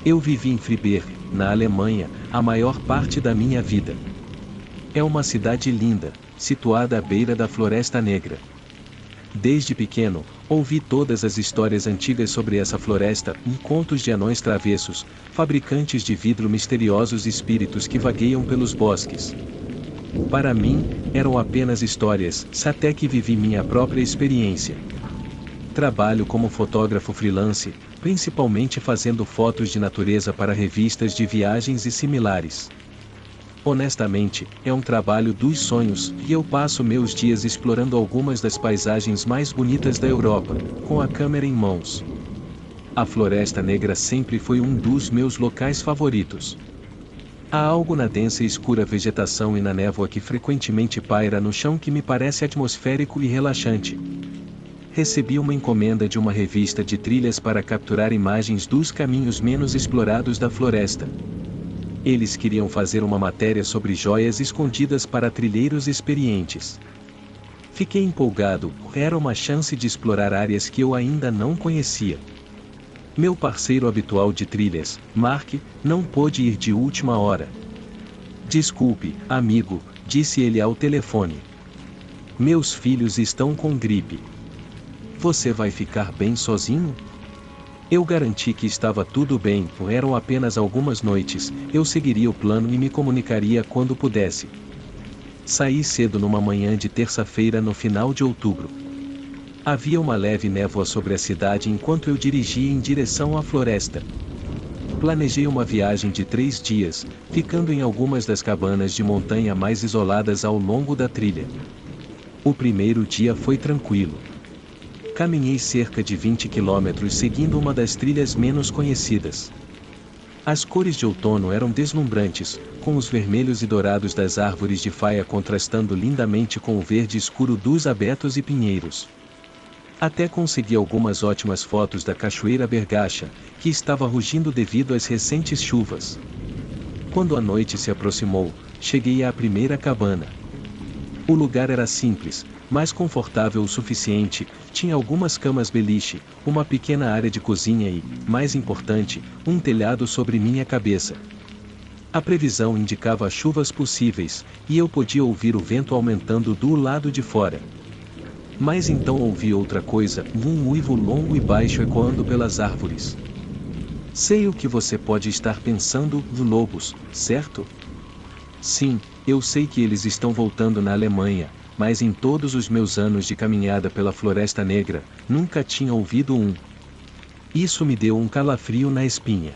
Eu vivi em Freiberg, na Alemanha, a maior parte da minha vida. É uma cidade linda, situada à beira da Floresta Negra. Desde pequeno, ouvi todas as histórias antigas sobre essa floresta, contos de anões travessos, fabricantes de vidro, misteriosos espíritos que vagueiam pelos bosques. Para mim, eram apenas histórias, até que vivi minha própria experiência. Trabalho como fotógrafo freelance, principalmente fazendo fotos de natureza para revistas de viagens e similares. Honestamente, é um trabalho dos sonhos, e eu passo meus dias explorando algumas das paisagens mais bonitas da Europa, com a câmera em mãos. A Floresta Negra sempre foi um dos meus locais favoritos. Há algo na densa e escura vegetação e na névoa que frequentemente paira no chão que me parece atmosférico e relaxante. Recebi uma encomenda de uma revista de trilhas para capturar imagens dos caminhos menos explorados da floresta. Eles queriam fazer uma matéria sobre joias escondidas para trilheiros experientes. Fiquei empolgado, era uma chance de explorar áreas que eu ainda não conhecia. Meu parceiro habitual de trilhas, Mark, não pôde ir de última hora. Desculpe, amigo, disse ele ao telefone. Meus filhos estão com gripe. Você vai ficar bem sozinho? Eu garanti que estava tudo bem, eram apenas algumas noites, eu seguiria o plano e me comunicaria quando pudesse. Saí cedo numa manhã de terça-feira no final de outubro. Havia uma leve névoa sobre a cidade enquanto eu dirigia em direção à floresta. Planejei uma viagem de 3 dias, ficando em algumas das cabanas de montanha mais isoladas ao longo da trilha. O primeiro dia foi tranquilo. Caminhei cerca de 20 quilômetros seguindo uma das trilhas menos conhecidas. As cores de outono eram deslumbrantes, com os vermelhos e dourados das árvores de faia contrastando lindamente com o verde escuro dos abetos e pinheiros. Até consegui algumas ótimas fotos da Cachoeira Bergacha, que estava rugindo devido às recentes chuvas. Quando a noite se aproximou, cheguei à primeira cabana. O lugar era simples, mas confortável o suficiente, tinha algumas camas beliche, uma pequena área de cozinha e, mais importante, um telhado sobre minha cabeça. A previsão indicava chuvas possíveis, e eu podia ouvir o vento aumentando do lado de fora. Mas então ouvi outra coisa, um uivo longo e baixo ecoando pelas árvores. Sei o que você pode estar pensando, lobos, certo? Sim, eu sei que eles estão voltando na Alemanha, mas em todos os meus anos de caminhada pela Floresta Negra, nunca tinha ouvido um. Isso me deu um calafrio na espinha.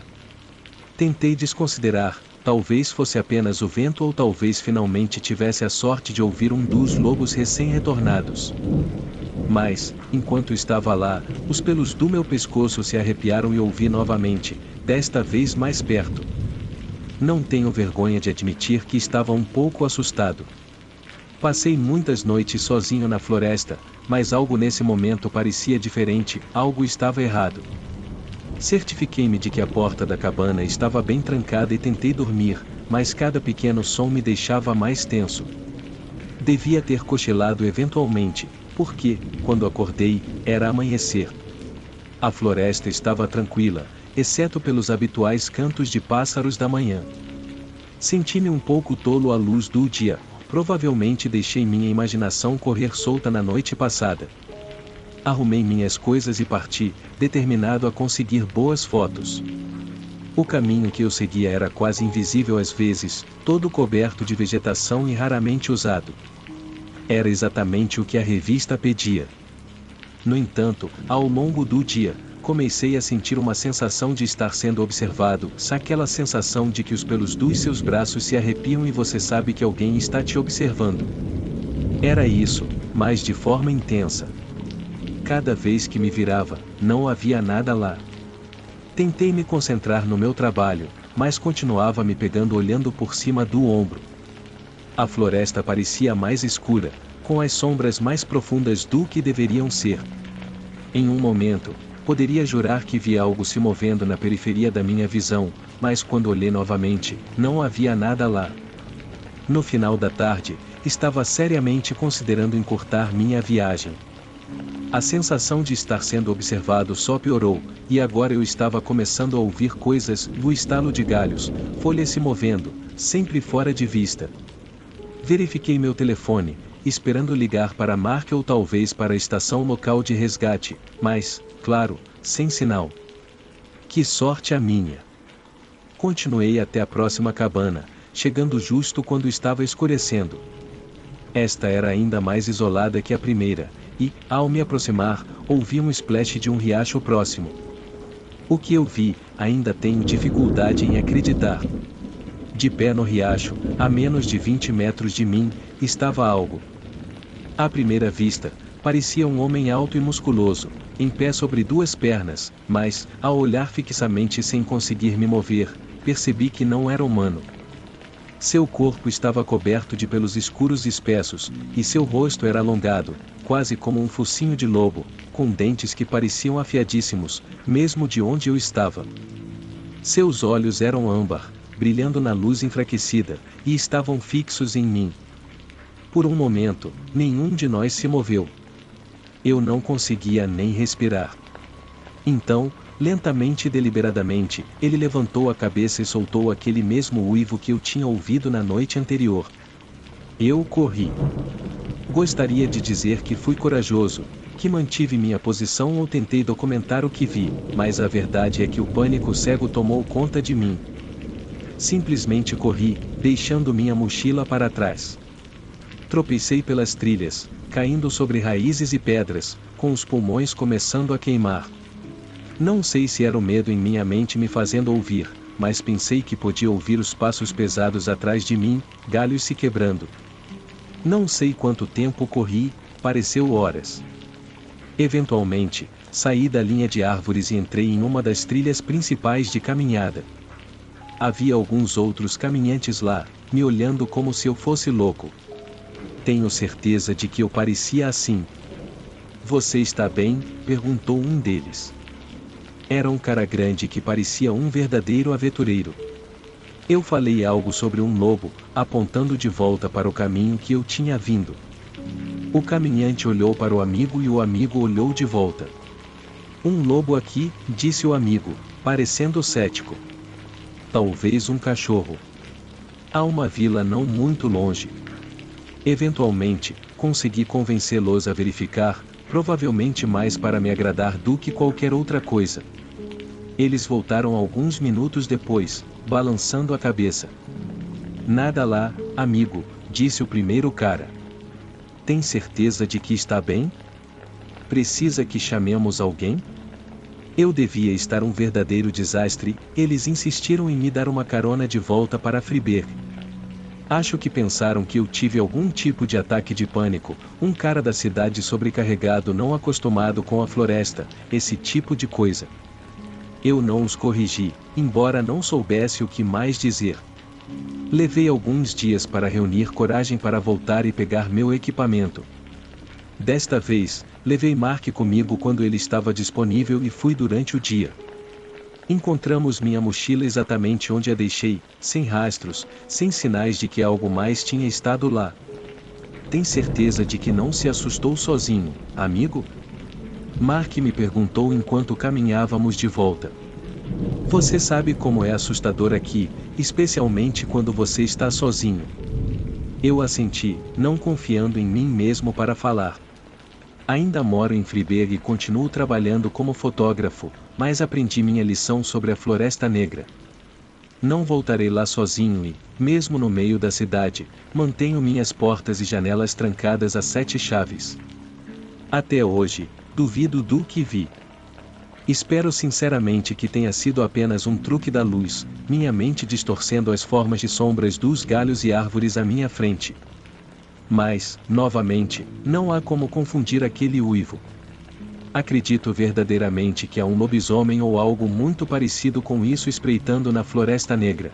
Tentei desconsiderar, talvez fosse apenas o vento ou talvez finalmente tivesse a sorte de ouvir um dos lobos recém-retornados. Mas, enquanto estava lá, os pelos do meu pescoço se arrepiaram e ouvi novamente, desta vez mais perto. Não tenho vergonha de admitir que estava um pouco assustado. Passei muitas noites sozinho na floresta, mas algo nesse momento parecia diferente, algo estava errado. Certifiquei-me de que a porta da cabana estava bem trancada e tentei dormir, mas cada pequeno som me deixava mais tenso. Devia ter cochilado eventualmente, porque, quando acordei, era amanhecer. A floresta estava tranquila, exceto pelos habituais cantos de pássaros da manhã. Senti-me um pouco tolo à luz do dia, provavelmente deixei minha imaginação correr solta na noite passada. Arrumei minhas coisas e parti, determinado a conseguir boas fotos. O caminho que eu seguia era quase invisível às vezes, todo coberto de vegetação e raramente usado. Era exatamente o que a revista pedia. No entanto, ao longo do dia, comecei a sentir uma sensação de estar sendo observado, aquela sensação de que os pelos dos seus braços se arrepiam e você sabe que alguém está te observando. Era isso, mas de forma intensa. Cada vez que me virava, não havia nada lá. Tentei me concentrar no meu trabalho, mas continuava me pegando olhando por cima do ombro. A floresta parecia mais escura, com as sombras mais profundas do que deveriam ser. Em um momento, poderia jurar que vi algo se movendo na periferia da minha visão, mas quando olhei novamente, não havia nada lá. No final da tarde, estava seriamente considerando encurtar minha viagem. A sensação de estar sendo observado só piorou, e agora eu estava começando a ouvir coisas, o estalo de galhos, folhas se movendo, sempre fora de vista. Verifiquei meu telefone, esperando ligar para a marca ou talvez para a estação local de resgate, mas, claro, sem sinal. Que sorte a minha! Continuei até a próxima cabana, chegando justo quando estava escurecendo. Esta era ainda mais isolada que a primeira, e, ao me aproximar, ouvi um splash de um riacho próximo. O que eu vi, ainda tenho dificuldade em acreditar. De pé no riacho, a menos de 20 metros de mim, estava algo. À primeira vista, parecia um homem alto e musculoso, em pé sobre duas pernas, mas, ao olhar fixamente sem conseguir me mover, percebi que não era humano. Seu corpo estava coberto de pelos escuros e espessos, e seu rosto era alongado, quase como um focinho de lobo, com dentes que pareciam afiadíssimos, mesmo de onde eu estava. Seus olhos eram âmbar, brilhando na luz enfraquecida, e estavam fixos em mim. Por um momento, nenhum de nós se moveu. Eu não conseguia nem respirar. Então, lentamente e deliberadamente, ele levantou a cabeça e soltou aquele mesmo uivo que eu tinha ouvido na noite anterior. Eu corri. Gostaria de dizer que fui corajoso, que mantive minha posição ou tentei documentar o que vi, mas a verdade é que o pânico cego tomou conta de mim. Simplesmente corri, deixando minha mochila para trás. Tropecei pelas trilhas, caindo sobre raízes e pedras, com os pulmões começando a queimar. Não sei se era o medo em minha mente me fazendo ouvir, mas pensei que podia ouvir os passos pesados atrás de mim, galhos se quebrando. Não sei quanto tempo corri, pareceu horas. Eventualmente, saí da linha de árvores e entrei em uma das trilhas principais de caminhada. Havia alguns outros caminhantes lá, me olhando como se eu fosse louco. Tenho certeza de que eu parecia assim. Você está bem? Perguntou um deles. Era um cara grande que parecia um verdadeiro aventureiro. Eu falei algo sobre um lobo, apontando de volta para o caminho que eu tinha vindo. O caminhante olhou para o amigo e o amigo olhou de volta. Um lobo aqui, disse o amigo, parecendo cético. Talvez um cachorro. Há uma vila não muito longe. Eventualmente, consegui convencê-los a verificar, provavelmente mais para me agradar do que qualquer outra coisa. Eles voltaram alguns minutos depois, balançando a cabeça. Nada lá, amigo, disse o primeiro cara. Tem certeza de que está bem? Precisa que chamemos alguém? Eu devia estar um verdadeiro desastre, eles insistiram em me dar uma carona de volta para Freiberg. Acho que pensaram que eu tive algum tipo de ataque de pânico, um cara da cidade sobrecarregado não acostumado com a floresta, esse tipo de coisa. Eu não os corrigi, embora não soubesse o que mais dizer. Levei alguns dias para reunir coragem para voltar e pegar meu equipamento. Desta vez, levei Mark comigo quando ele estava disponível e fui durante o dia. Encontramos minha mochila exatamente onde a deixei, sem rastros, sem sinais de que algo mais tinha estado lá. Tem certeza de que não se assustou sozinho, amigo? Mark me perguntou enquanto caminhávamos de volta. Você sabe como é assustador aqui, especialmente quando você está sozinho. Eu assenti, não confiando em mim mesmo para falar. Ainda moro em Freiberg e continuo trabalhando como fotógrafo, mas aprendi minha lição sobre a Floresta Negra. Não voltarei lá sozinho e, mesmo no meio da cidade, mantenho minhas portas e janelas trancadas a 7 chaves. Até hoje, duvido do que vi. Espero sinceramente que tenha sido apenas um truque da luz, minha mente distorcendo as formas de sombras dos galhos e árvores à minha frente. Mas, novamente, não há como confundir aquele uivo. Acredito verdadeiramente que há um lobisomem ou algo muito parecido com isso espreitando na Floresta Negra.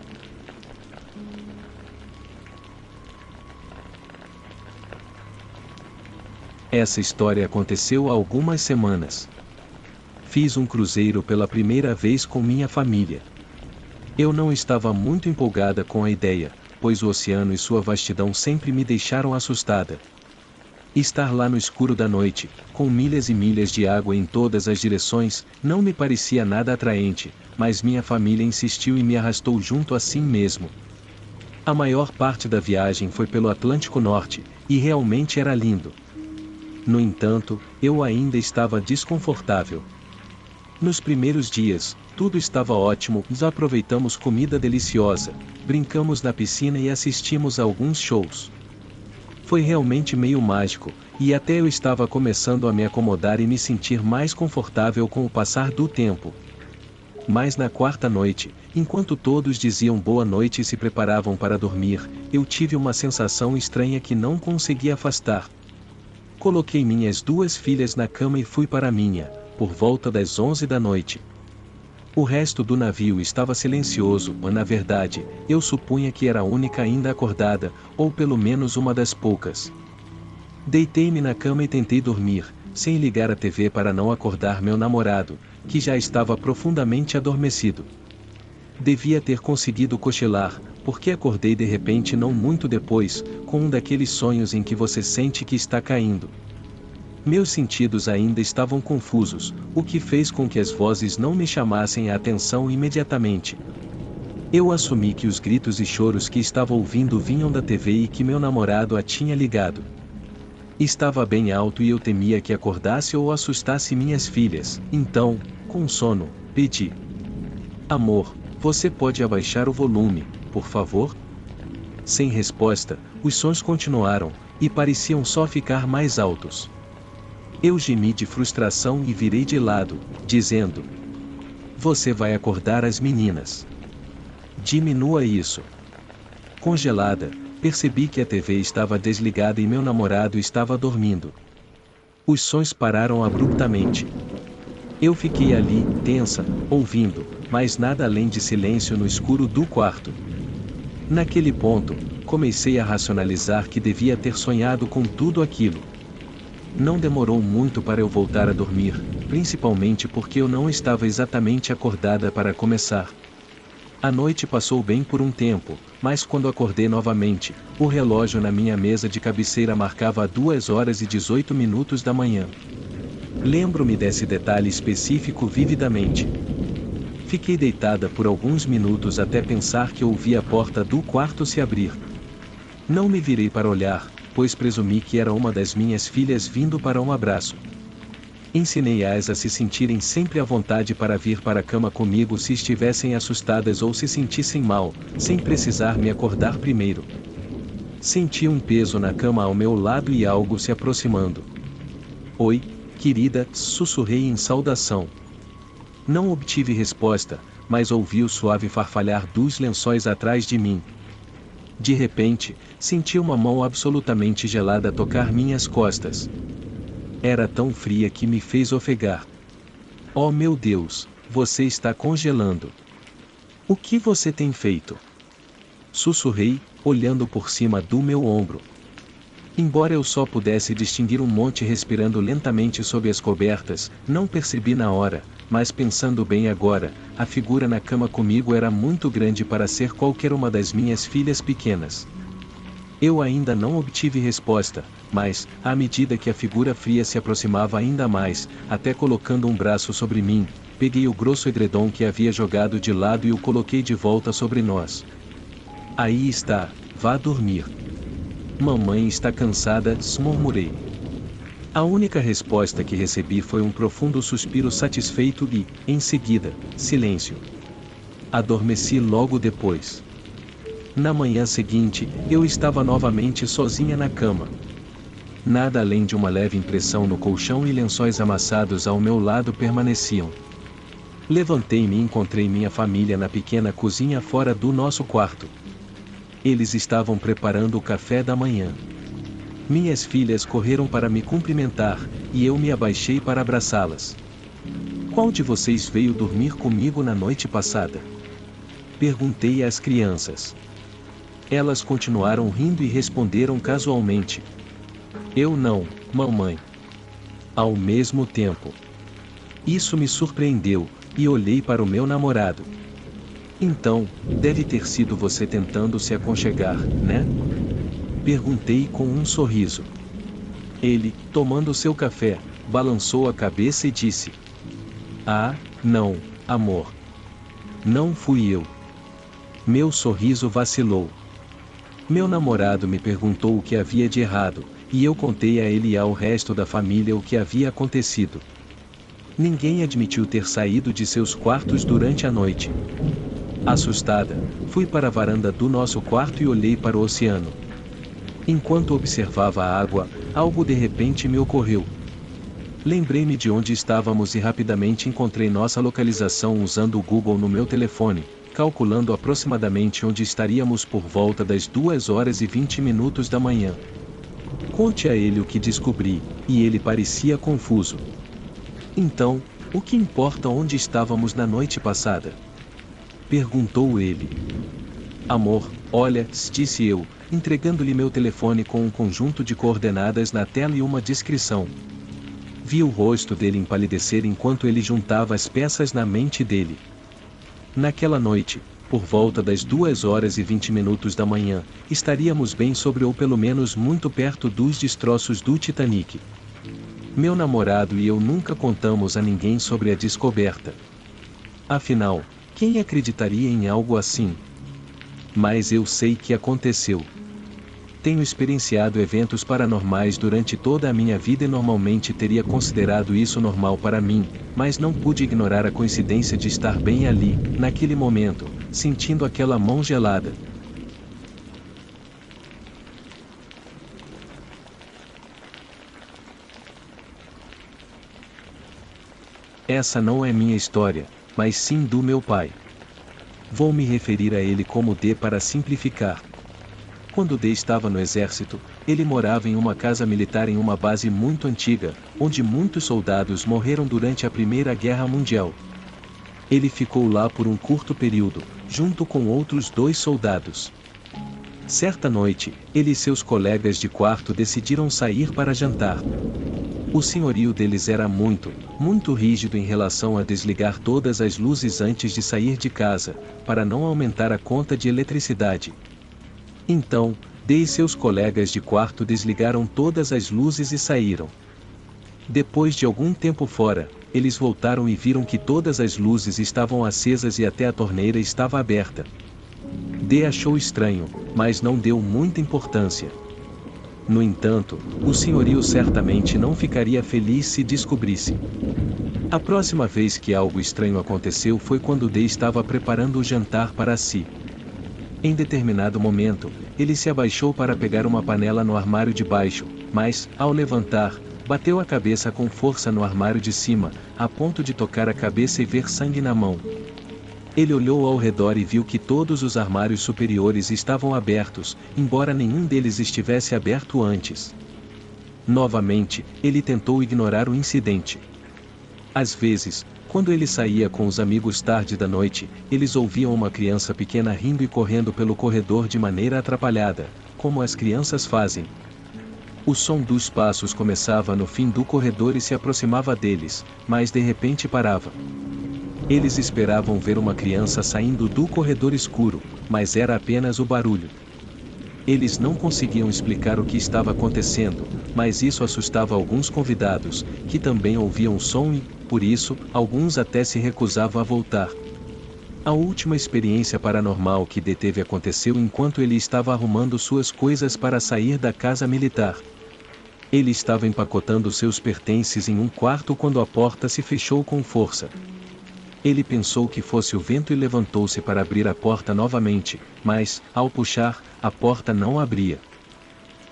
Essa história aconteceu há algumas semanas. Fiz um cruzeiro pela primeira vez com minha família. Eu não estava muito empolgada com a ideia, pois o oceano e sua vastidão sempre me deixaram assustada. Estar lá no escuro da noite, com milhas e milhas de água em todas as direções, não me parecia nada atraente, mas minha família insistiu e me arrastou junto assim mesmo. A maior parte da viagem foi pelo Atlântico Norte, e realmente era lindo. No entanto, eu ainda estava desconfortável. Nos primeiros dias, tudo estava ótimo, aproveitamos comida deliciosa, brincamos na piscina e assistimos a alguns shows. Foi realmente meio mágico, e até eu estava começando a me acomodar e me sentir mais confortável com o passar do tempo. Mas na quarta noite, enquanto todos diziam boa noite e se preparavam para dormir, eu tive uma sensação estranha que não consegui afastar. Coloquei minhas duas filhas na cama e fui para a minha, por volta das 11 da noite. O resto do navio estava silencioso, mas na verdade, eu supunha que era a única ainda acordada, ou pelo menos uma das poucas. Deitei-me na cama e tentei dormir, sem ligar a TV para não acordar meu namorado, que já estava profundamente adormecido. Devia ter conseguido cochilar, porque acordei de repente não muito depois, com um daqueles sonhos em que você sente que está caindo. Meus sentidos ainda estavam confusos, o que fez com que as vozes não me chamassem a atenção imediatamente. Eu assumi que os gritos e choros que estava ouvindo vinham da TV e que meu namorado a tinha ligado. Estava bem alto e eu temia que acordasse ou assustasse minhas filhas, então, com sono, pedi: "Amor, você pode abaixar o volume, por favor?" Sem resposta, os sons continuaram, e pareciam só ficar mais altos. Eu gemi de frustração e virei de lado, dizendo: "Você vai acordar as meninas. Diminua isso." Congelada, percebi que a TV estava desligada e meu namorado estava dormindo. Os sons pararam abruptamente. Eu fiquei ali, tensa, ouvindo, mas nada além de silêncio no escuro do quarto. Naquele ponto, comecei a racionalizar que devia ter sonhado com tudo aquilo. Não demorou muito para eu voltar a dormir, principalmente porque eu não estava exatamente acordada para começar. A noite passou bem por um tempo, mas quando acordei novamente, o relógio na minha mesa de cabeceira marcava 2h18 da manhã. Lembro-me desse detalhe específico vividamente. Fiquei deitada por alguns minutos até pensar que ouvi a porta do quarto se abrir. Não me virei para olhar, pois presumi que era uma das minhas filhas vindo para um abraço. Ensinei-as a se sentirem sempre à vontade para vir para a cama comigo se estivessem assustadas ou se sentissem mal, sem precisar me acordar primeiro. Senti um peso na cama ao meu lado e algo se aproximando. "Oi, querida", sussurrei em saudação. Não obtive resposta, mas ouvi o suave farfalhar dos lençóis atrás de mim. De repente, senti uma mão absolutamente gelada tocar minhas costas. Era tão fria que me fez ofegar. "Oh meu Deus, você está congelando. O que você tem feito?" Sussurrei, olhando por cima do meu ombro. Embora eu só pudesse distinguir um monte respirando lentamente sob as cobertas, não percebi na hora, mas pensando bem agora, a figura na cama comigo era muito grande para ser qualquer uma das minhas filhas pequenas. Eu ainda não obtive resposta, mas, à medida que a figura fria se aproximava ainda mais, até colocando um braço sobre mim, peguei o grosso edredom que havia jogado de lado e o coloquei de volta sobre nós. "Aí está, vá dormir. Mamãe está cansada", murmurei. A única resposta que recebi foi um profundo suspiro satisfeito e, em seguida, silêncio. Adormeci logo depois. Na manhã seguinte, eu estava novamente sozinha na cama. Nada além de uma leve impressão no colchão e lençóis amassados ao meu lado permaneciam. Levantei-me e encontrei minha família na pequena cozinha fora do nosso quarto. Eles estavam preparando o café da manhã. Minhas filhas correram para me cumprimentar, e eu me abaixei para abraçá-las. "Qual de vocês veio dormir comigo na noite passada?" Perguntei às crianças. Elas continuaram rindo e responderam casualmente: "Eu não, mamãe." Ao mesmo tempo. Isso me surpreendeu, e olhei para o meu namorado. "Então, deve ter sido você tentando se aconchegar, né?" Perguntei com um sorriso. Ele, tomando seu café, balançou a cabeça e disse: "Ah, não, amor. Não fui eu." Meu sorriso vacilou. Meu namorado me perguntou o que havia de errado, e eu contei a ele e ao resto da família o que havia acontecido. Ninguém admitiu ter saído de seus quartos durante a noite. Assustada, fui para a varanda do nosso quarto e olhei para o oceano. Enquanto observava a água, algo de repente me ocorreu. Lembrei-me de onde estávamos e rapidamente encontrei nossa localização usando o Google no meu telefone, calculando aproximadamente onde estaríamos por volta das 2h20 da manhã. Conte a ele o que descobri, e ele parecia confuso. Então, o que importa onde estávamos na noite passada? Perguntou ele. Amor, olha, disse eu, entregando-lhe meu telefone com um conjunto de coordenadas na tela e uma descrição. Vi o rosto dele empalidecer enquanto ele juntava as peças na mente dele. Naquela noite, por volta das 2h20 da manhã, estaríamos bem sobre ou pelo menos muito perto dos destroços do Titanic. Meu namorado e eu nunca contamos a ninguém sobre a descoberta. Afinal, quem acreditaria em algo assim? Mas eu sei que aconteceu. Tenho experienciado eventos paranormais durante toda a minha vida e normalmente teria considerado isso normal para mim, mas não pude ignorar a coincidência de estar bem ali, naquele momento, sentindo aquela mão gelada. Essa não é minha história, mas sim do meu pai. Vou me referir a ele como D para simplificar. Quando D estava no exército, ele morava em uma casa militar em uma base muito antiga, onde muitos soldados morreram durante a Primeira Guerra Mundial. Ele ficou lá por um curto período, junto com outros 2 soldados. Certa noite, ele e seus colegas de quarto decidiram sair para jantar. O senhorio deles era muito rígido em relação a desligar todas as luzes antes de sair de casa, para não aumentar a conta de eletricidade. Então, D e seus colegas de quarto desligaram todas as luzes e saíram. Depois de algum tempo fora, eles voltaram e viram que todas as luzes estavam acesas e até a torneira estava aberta. D achou estranho, mas não deu muita importância. No entanto, o senhorio certamente não ficaria feliz se descobrisse. A próxima vez que algo estranho aconteceu foi quando D estava preparando o jantar para si. Em determinado momento, ele se abaixou para pegar uma panela no armário de baixo, mas, ao levantar, bateu a cabeça com força no armário de cima, a ponto de tocar a cabeça e ver sangue na mão. Ele olhou ao redor e viu que todos os armários superiores estavam abertos, embora nenhum deles estivesse aberto antes. Novamente, ele tentou ignorar o incidente. Às vezes, quando ele saía com os amigos tarde da noite, eles ouviam uma criança pequena rindo e correndo pelo corredor de maneira atrapalhada, como as crianças fazem. O som dos passos começava no fim do corredor e se aproximava deles, mas de repente parava. Eles esperavam ver uma criança saindo do corredor escuro, mas era apenas o barulho. Eles não conseguiam explicar o que estava acontecendo, mas isso assustava alguns convidados, que também ouviam o som e, por isso, alguns até se recusavam a voltar. A última experiência paranormal que D teve aconteceu enquanto ele estava arrumando suas coisas para sair da casa militar. Ele estava empacotando seus pertences em um quarto quando a porta se fechou com força. Ele pensou que fosse o vento e levantou-se para abrir a porta novamente, mas, ao puxar, a porta não abria.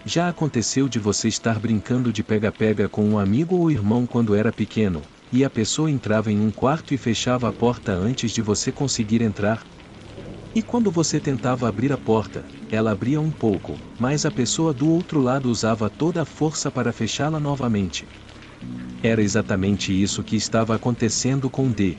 Já aconteceu de você estar brincando de pega-pega com um amigo ou irmão quando era pequeno, e a pessoa entrava em um quarto e fechava a porta antes de você conseguir entrar? E quando você tentava abrir a porta, ela abria um pouco, mas a pessoa do outro lado usava toda a força para fechá-la novamente. Era exatamente isso que estava acontecendo com D.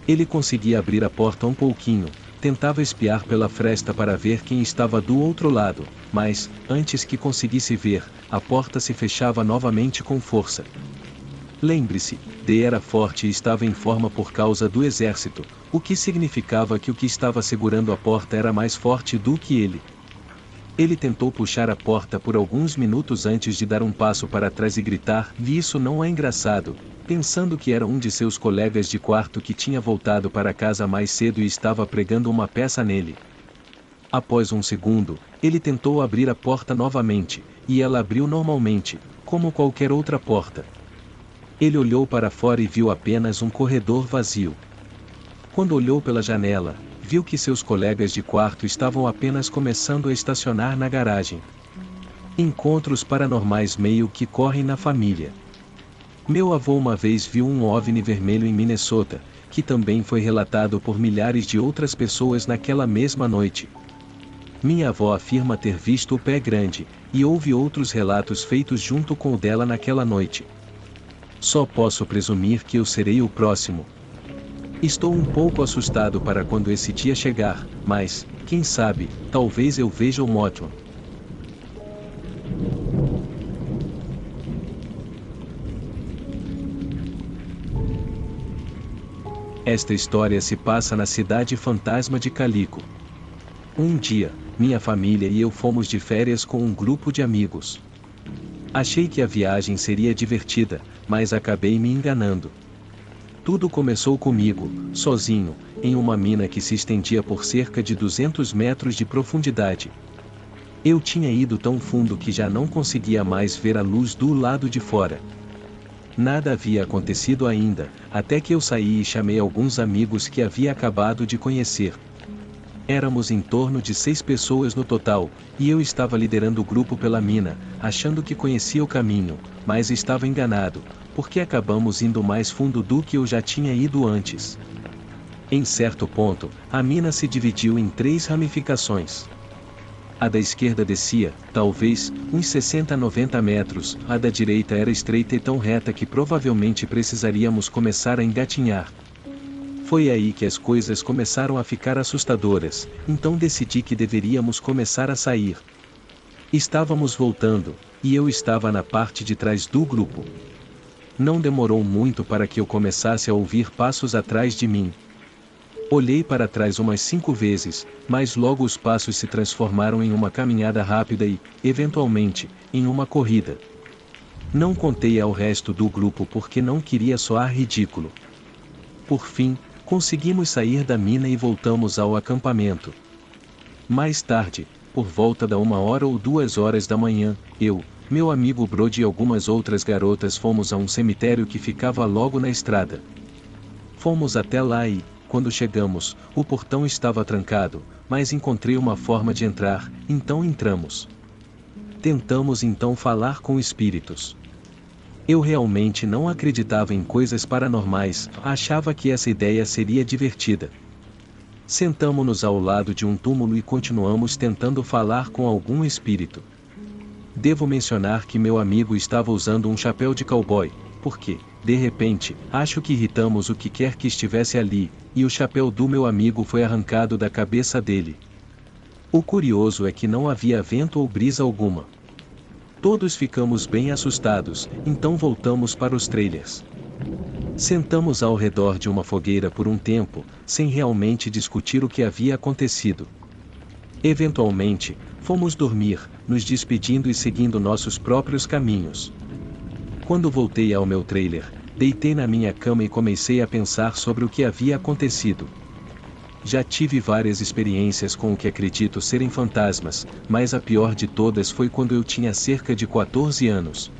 Ele conseguia abrir a porta um pouquinho, tentava espiar pela fresta para ver quem estava do outro lado, mas, antes que conseguisse ver, a porta se fechava novamente com força. Lembre-se, D era forte e estava em forma por causa do exército, o que significava que o que estava segurando a porta era mais forte do que ele. Ele tentou puxar a porta por alguns minutos antes de dar um passo para trás e gritar: "Vi, isso não é engraçado", pensando que era um de seus colegas de quarto que tinha voltado para casa mais cedo e estava pregando uma peça nele. Após um segundo, ele tentou abrir a porta novamente, e ela abriu normalmente, como qualquer outra porta. Ele olhou para fora e viu apenas um corredor vazio. Quando olhou pela janela, viu que seus colegas de quarto estavam apenas começando a estacionar na garagem. Encontros paranormais meio que correm na família. Meu avô uma vez viu um OVNI vermelho em Minnesota, que também foi relatado por milhares de outras pessoas naquela mesma noite. Minha avó afirma ter visto o pé grande, e houve outros relatos feitos junto com o dela naquela noite. Só posso presumir que eu serei o próximo. Estou um pouco assustado para quando esse dia chegar, mas, quem sabe, talvez eu veja o Mothman. Esta história se passa na cidade fantasma de Calico. Um dia, minha família e eu fomos de férias com um grupo de amigos. Achei que a viagem seria divertida, mas acabei me enganando. Tudo começou comigo, sozinho, em uma mina que se estendia por cerca de 200 metros de profundidade. Eu tinha ido tão fundo que já não conseguia mais ver a luz do lado de fora. Nada havia acontecido ainda, até que eu saí e chamei alguns amigos que havia acabado de conhecer. Éramos em torno de 6 pessoas no total, e eu estava liderando o grupo pela mina, achando que conhecia o caminho, mas estava enganado, porque acabamos indo mais fundo do que eu já tinha ido antes. Em certo ponto, a mina se dividiu em 3 ramificações. A da esquerda descia, talvez, uns 60 a 90 metros, a da direita era estreita e tão reta que provavelmente precisaríamos começar a engatinhar. Foi aí que as coisas começaram a ficar assustadoras, então decidi que deveríamos começar a sair. Estávamos voltando, e eu estava na parte de trás do grupo. Não demorou muito para que eu começasse a ouvir passos atrás de mim. Olhei para trás umas 5 vezes, mas logo os passos se transformaram em uma caminhada rápida e, eventualmente, em uma corrida. Não contei ao resto do grupo porque não queria soar ridículo. Por fim, conseguimos sair da mina e voltamos ao acampamento. Mais tarde, por volta da 1h ou 2h da manhã, eu, meu amigo Brody e algumas outras garotas fomos a um cemitério que ficava logo na estrada. Fomos até lá e, quando chegamos, o portão estava trancado, mas encontrei uma forma de entrar, então entramos. Tentamos então falar com espíritos. Eu realmente não acreditava em coisas paranormais, achava que essa ideia seria divertida. Sentamo-nos ao lado de um túmulo e continuamos tentando falar com algum espírito. Devo mencionar que meu amigo estava usando um chapéu de cowboy, porque, de repente, acho que irritamos o que quer que estivesse ali, e o chapéu do meu amigo foi arrancado da cabeça dele. O curioso é que não havia vento ou brisa alguma. Todos ficamos bem assustados, então voltamos para os trailers. Sentamos ao redor de uma fogueira por um tempo, sem realmente discutir o que havia acontecido. Eventualmente, fomos dormir, nos despedindo e seguindo nossos próprios caminhos. Quando voltei ao meu trailer, deitei na minha cama e comecei a pensar sobre o que havia acontecido. Já tive várias experiências com o que acredito serem fantasmas, mas a pior de todas foi quando eu tinha cerca de 14 anos.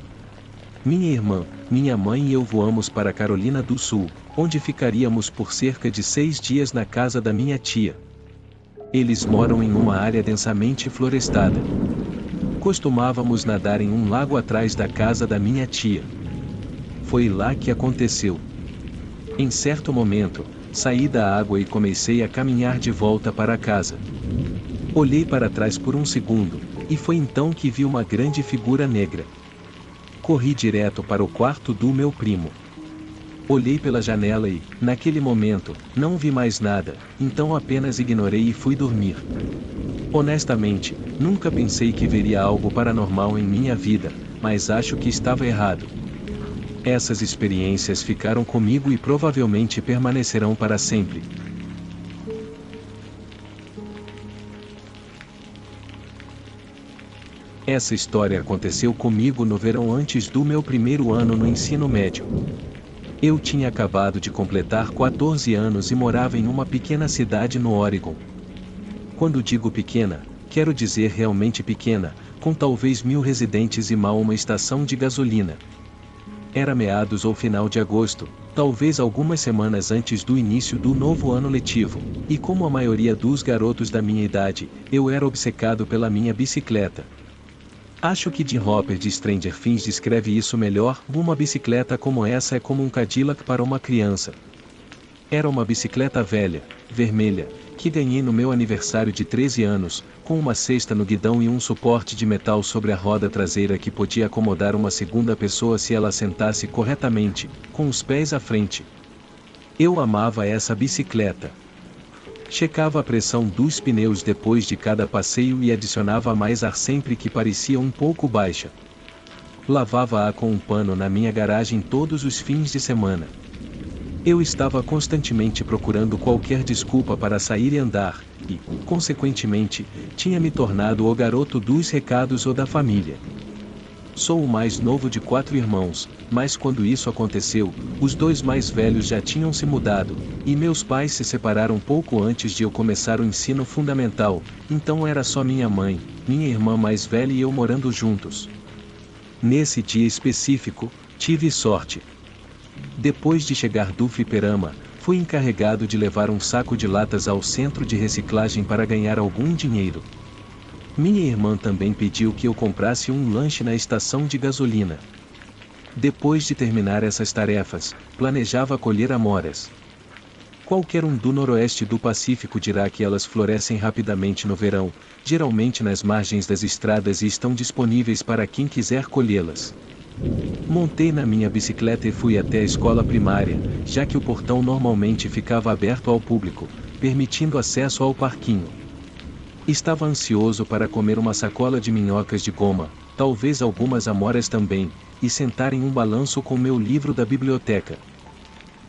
Minha irmã, minha mãe e eu voamos para Carolina do Sul, onde ficaríamos por cerca de 6 dias na casa da minha tia. Eles moram em uma área densamente florestada. Costumávamos nadar em um lago atrás da casa da minha tia. Foi lá que aconteceu. Em certo momento, saí da água e comecei a caminhar de volta para casa. Olhei para trás por um segundo, e foi então que vi uma grande figura negra. Corri direto para o quarto do meu primo. Olhei pela janela e, naquele momento, não vi mais nada, então apenas ignorei e fui dormir. Honestamente, nunca pensei que veria algo paranormal em minha vida, mas acho que estava errado. Essas experiências ficaram comigo e provavelmente permanecerão para sempre. Essa história aconteceu comigo no verão antes do meu primeiro ano no ensino médio. Eu tinha acabado de completar 14 anos e morava em uma pequena cidade no Oregon. Quando digo pequena, quero dizer realmente pequena, com talvez 1.000 residentes e mal uma estação de gasolina. Era meados ou final de agosto, talvez algumas semanas antes do início do novo ano letivo, e como a maioria dos garotos da minha idade, eu era obcecado pela minha bicicleta. Acho que Jim Hopper de Stranger Things descreve isso melhor: uma bicicleta como essa é como um Cadillac para uma criança. Era uma bicicleta velha, vermelha, que ganhei no meu aniversário de 13 anos, com uma cesta no guidão e um suporte de metal sobre a roda traseira que podia acomodar uma segunda pessoa se ela sentasse corretamente, com os pés à frente. Eu amava essa bicicleta. Checava a pressão dos pneus depois de cada passeio e adicionava mais ar sempre que parecia um pouco baixa. Lavava-a com um pano na minha garagem todos os fins de semana. Eu estava constantemente procurando qualquer desculpa para sair e andar, e, consequentemente, tinha me tornado o garoto dos recados ou da família. Sou o mais novo de 4 irmãos, mas quando isso aconteceu, os 2 mais velhos já tinham se mudado, e meus pais se separaram pouco antes de eu começar o ensino fundamental, então era só minha mãe, minha irmã mais velha e eu morando juntos. Nesse dia específico, tive sorte. Depois de chegar do fliperama, fui encarregado de levar um saco de latas ao centro de reciclagem para ganhar algum dinheiro. Minha irmã também pediu que eu comprasse um lanche na estação de gasolina. Depois de terminar essas tarefas, planejava colher amoras. Qualquer um do noroeste do Pacífico dirá que elas florescem rapidamente no verão, geralmente nas margens das estradas e estão disponíveis para quem quiser colhê-las. Montei na minha bicicleta e fui até a escola primária, já que o portão normalmente ficava aberto ao público, permitindo acesso ao parquinho. Estava ansioso para comer uma sacola de minhocas de goma, talvez algumas amoras também, e sentar em um balanço com meu livro da biblioteca.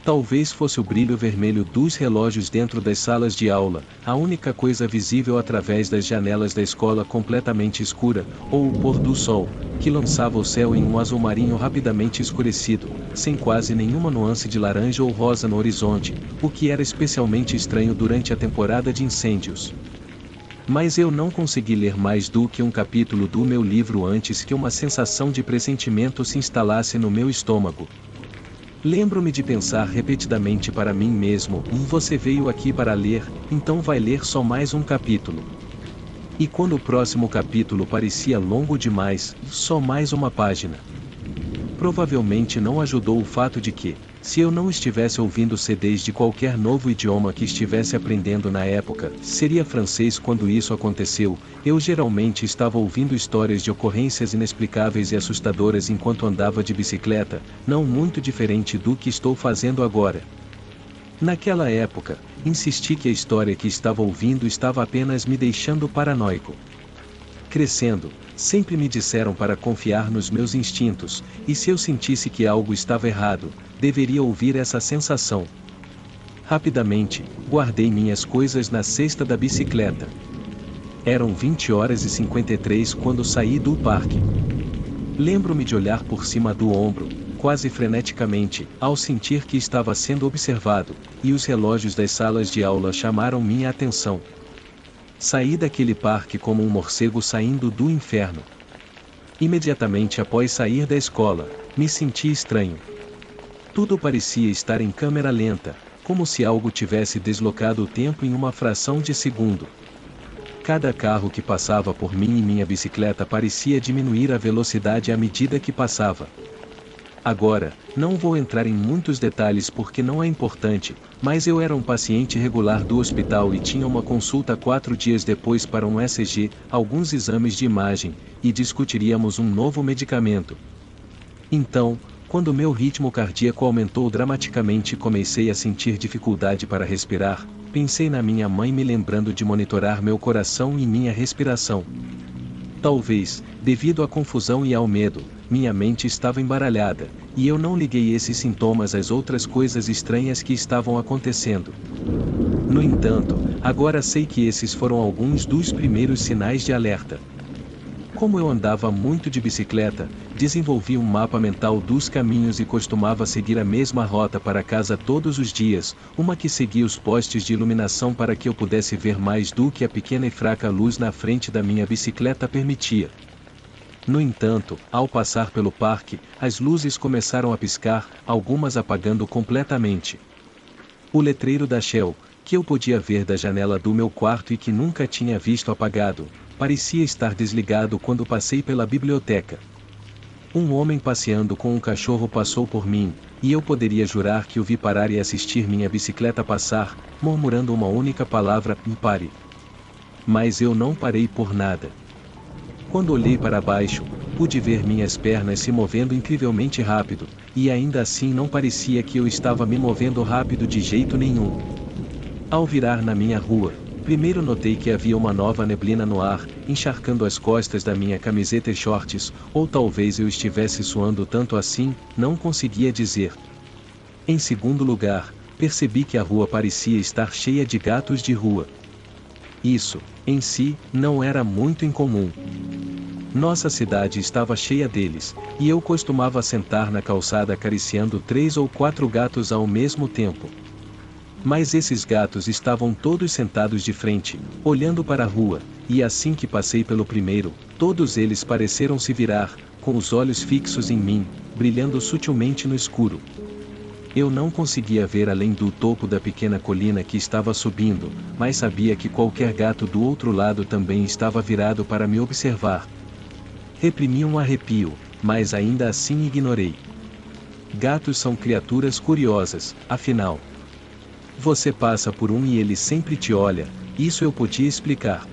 Talvez fosse o brilho vermelho dos relógios dentro das salas de aula, a única coisa visível através das janelas da escola completamente escura, ou o pôr do sol, que lançava o céu em um azul marinho rapidamente escurecido, sem quase nenhuma nuance de laranja ou rosa no horizonte, o que era especialmente estranho durante a temporada de incêndios. Mas eu não consegui ler mais do que um capítulo do meu livro antes que uma sensação de pressentimento se instalasse no meu estômago. Lembro-me de pensar repetidamente para mim mesmo: você veio aqui para ler, então vai ler só mais um capítulo. E quando o próximo capítulo parecia longo demais, só mais uma página. Provavelmente não ajudou o fato de que, se eu não estivesse ouvindo CDs de qualquer novo idioma que estivesse aprendendo na época, seria francês quando isso aconteceu, eu geralmente estava ouvindo histórias de ocorrências inexplicáveis e assustadoras enquanto andava de bicicleta, não muito diferente do que estou fazendo agora. Naquela época, insisti que a história que estava ouvindo estava apenas me deixando paranoico. Crescendo, sempre me disseram para confiar nos meus instintos, e se eu sentisse que algo estava errado, deveria ouvir essa sensação. Rapidamente, guardei minhas coisas na cesta da bicicleta. Eram 20h53 quando saí do parque. Lembro-me de olhar por cima do ombro, quase freneticamente, ao sentir que estava sendo observado, e os relógios das salas de aula chamaram minha atenção. Saí daquele parque como um morcego saindo do inferno. Imediatamente após sair da escola, me senti estranho. Tudo parecia estar em câmera lenta, como se algo tivesse deslocado o tempo em uma fração de segundo. Cada carro que passava por mim e minha bicicleta parecia diminuir a velocidade à medida que passava. Agora, não vou entrar em muitos detalhes porque não é importante, mas eu era um paciente regular do hospital e tinha uma consulta 4 dias depois para um ECG, alguns exames de imagem, e discutiríamos um novo medicamento. Então, quando meu ritmo cardíaco aumentou dramaticamente e comecei a sentir dificuldade para respirar, pensei na minha mãe me lembrando de monitorar meu coração e minha respiração. Talvez, devido à confusão e ao medo, minha mente estava embaralhada, e eu não liguei esses sintomas às outras coisas estranhas que estavam acontecendo. No entanto, agora sei que esses foram alguns dos primeiros sinais de alerta. Como eu andava muito de bicicleta, desenvolvi um mapa mental dos caminhos e costumava seguir a mesma rota para casa todos os dias, uma que seguia os postes de iluminação para que eu pudesse ver mais do que a pequena e fraca luz na frente da minha bicicleta permitia. No entanto, ao passar pelo parque, as luzes começaram a piscar, algumas apagando completamente. O letreiro da Shell, que eu podia ver da janela do meu quarto e que nunca tinha visto apagado, parecia estar desligado quando passei pela biblioteca. Um homem passeando com um cachorro passou por mim, e eu poderia jurar que o vi parar e assistir minha bicicleta passar, murmurando uma única palavra: pare. Mas eu não parei por nada. Quando olhei para baixo, pude ver minhas pernas se movendo incrivelmente rápido, e ainda assim não parecia que eu estava me movendo rápido de jeito nenhum. Ao virar na minha rua, primeiro notei que havia uma nova neblina no ar, encharcando as costas da minha camiseta e shorts, ou talvez eu estivesse suando tanto assim, não conseguia dizer. Em segundo lugar, percebi que a rua parecia estar cheia de gatos de rua. Isso, em si, não era muito incomum. Nossa cidade estava cheia deles, e eu costumava sentar na calçada acariciando 3 ou 4 gatos ao mesmo tempo. Mas esses gatos estavam todos sentados de frente, olhando para a rua, e assim que passei pelo primeiro, todos eles pareceram se virar, com os olhos fixos em mim, brilhando sutilmente no escuro. Eu não conseguia ver além do topo da pequena colina que estava subindo, mas sabia que qualquer gato do outro lado também estava virado para me observar. Reprimi um arrepio, mas ainda assim ignorei. Gatos são criaturas curiosas, afinal. Você passa por um e ele sempre te olha, isso eu podia explicar.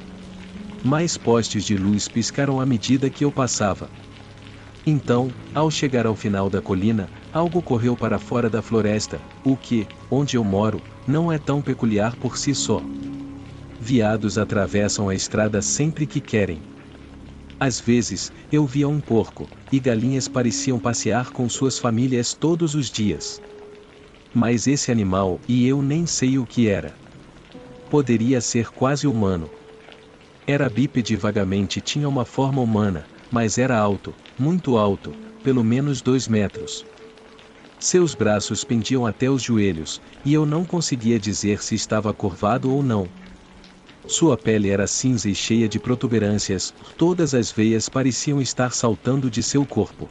Mais postes de luz piscaram à medida que eu passava. Então, ao chegar ao final da colina, algo correu para fora da floresta, o que, onde eu moro, não é tão peculiar por si só. Veados atravessam a estrada sempre que querem. Às vezes, eu via um porco, e galinhas pareciam passear com suas famílias todos os dias. Mas esse animal, e eu nem sei o que era. Poderia ser quase humano. Era bípede vagamente, tinha uma forma humana, mas era alto, muito alto, pelo menos 2 metros. Seus braços pendiam até os joelhos, e eu não conseguia dizer se estava curvado ou não. Sua pele era cinza e cheia de protuberâncias, todas as veias pareciam estar saltando de seu corpo.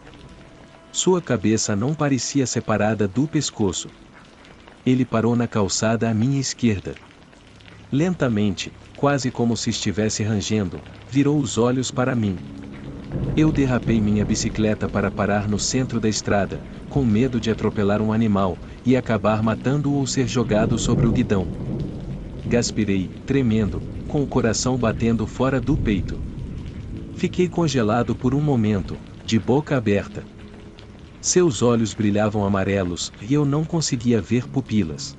Sua cabeça não parecia separada do pescoço. Ele parou na calçada à minha esquerda. Lentamente, quase como se estivesse rangendo, virou os olhos para mim. Eu derrapei minha bicicleta para parar no centro da estrada, com medo de atropelar um animal, e acabar matando-o ou ser jogado sobre o guidão. Gaspirei, tremendo, com o coração batendo fora do peito. Fiquei congelado por um momento, de boca aberta. Seus olhos brilhavam amarelos, e eu não conseguia ver pupilas.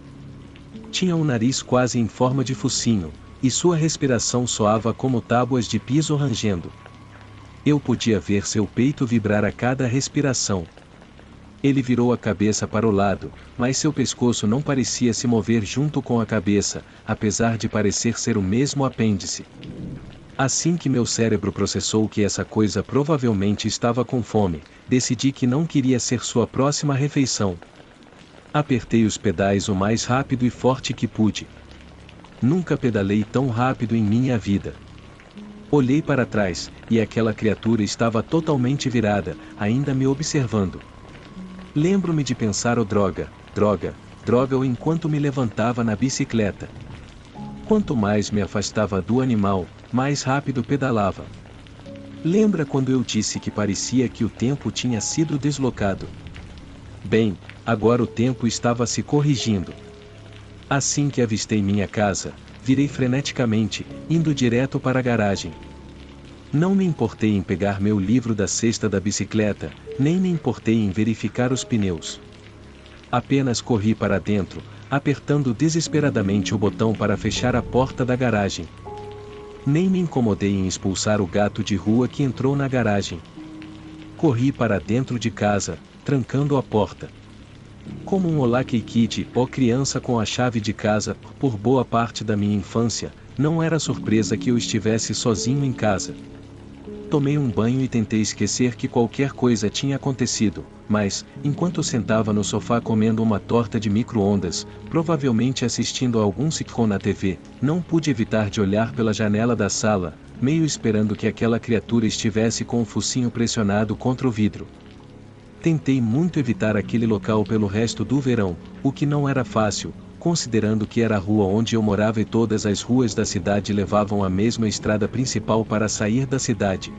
Tinha um nariz quase em forma de focinho, e sua respiração soava como tábuas de piso rangendo. Eu podia ver seu peito vibrar a cada respiração. Ele virou a cabeça para o lado, mas seu pescoço não parecia se mover junto com a cabeça, apesar de parecer ser o mesmo apêndice. Assim que meu cérebro processou que essa coisa provavelmente estava com fome, decidi que não queria ser sua próxima refeição. Apertei os pedais o mais rápido e forte que pude. Nunca pedalei tão rápido em minha vida. Olhei para trás, e aquela criatura estava totalmente virada, ainda me observando. Lembro-me de pensar: oh droga, droga, droga, ou enquanto me levantava na bicicleta. Quanto mais me afastava do animal, mais rápido pedalava. Lembra quando eu disse que parecia que o tempo tinha sido deslocado? Bem, agora o tempo estava se corrigindo. Assim que avistei minha casa, virei freneticamente, indo direto para a garagem. Não me importei em pegar meu livro da cesta da bicicleta, nem me importei em verificar os pneus. Apenas corri para dentro, apertando desesperadamente o botão para fechar a porta da garagem. Nem me incomodei em expulsar o gato de rua que entrou na garagem. Corri para dentro de casa, trancando a porta. Como um Olá Kid, ó criança com a chave de casa, por boa parte da minha infância, não era surpresa que eu estivesse sozinho em casa. Tomei um banho e tentei esquecer que qualquer coisa tinha acontecido, mas, enquanto sentava no sofá comendo uma torta de micro-ondas, provavelmente assistindo a algum sitcom na TV, não pude evitar de olhar pela janela da sala, meio esperando que aquela criatura estivesse com o focinho pressionado contra o vidro. Tentei muito evitar aquele local pelo resto do verão, o que não era fácil, considerando que era a rua onde eu morava e todas as ruas da cidade levavam à mesma estrada principal para sair da cidade.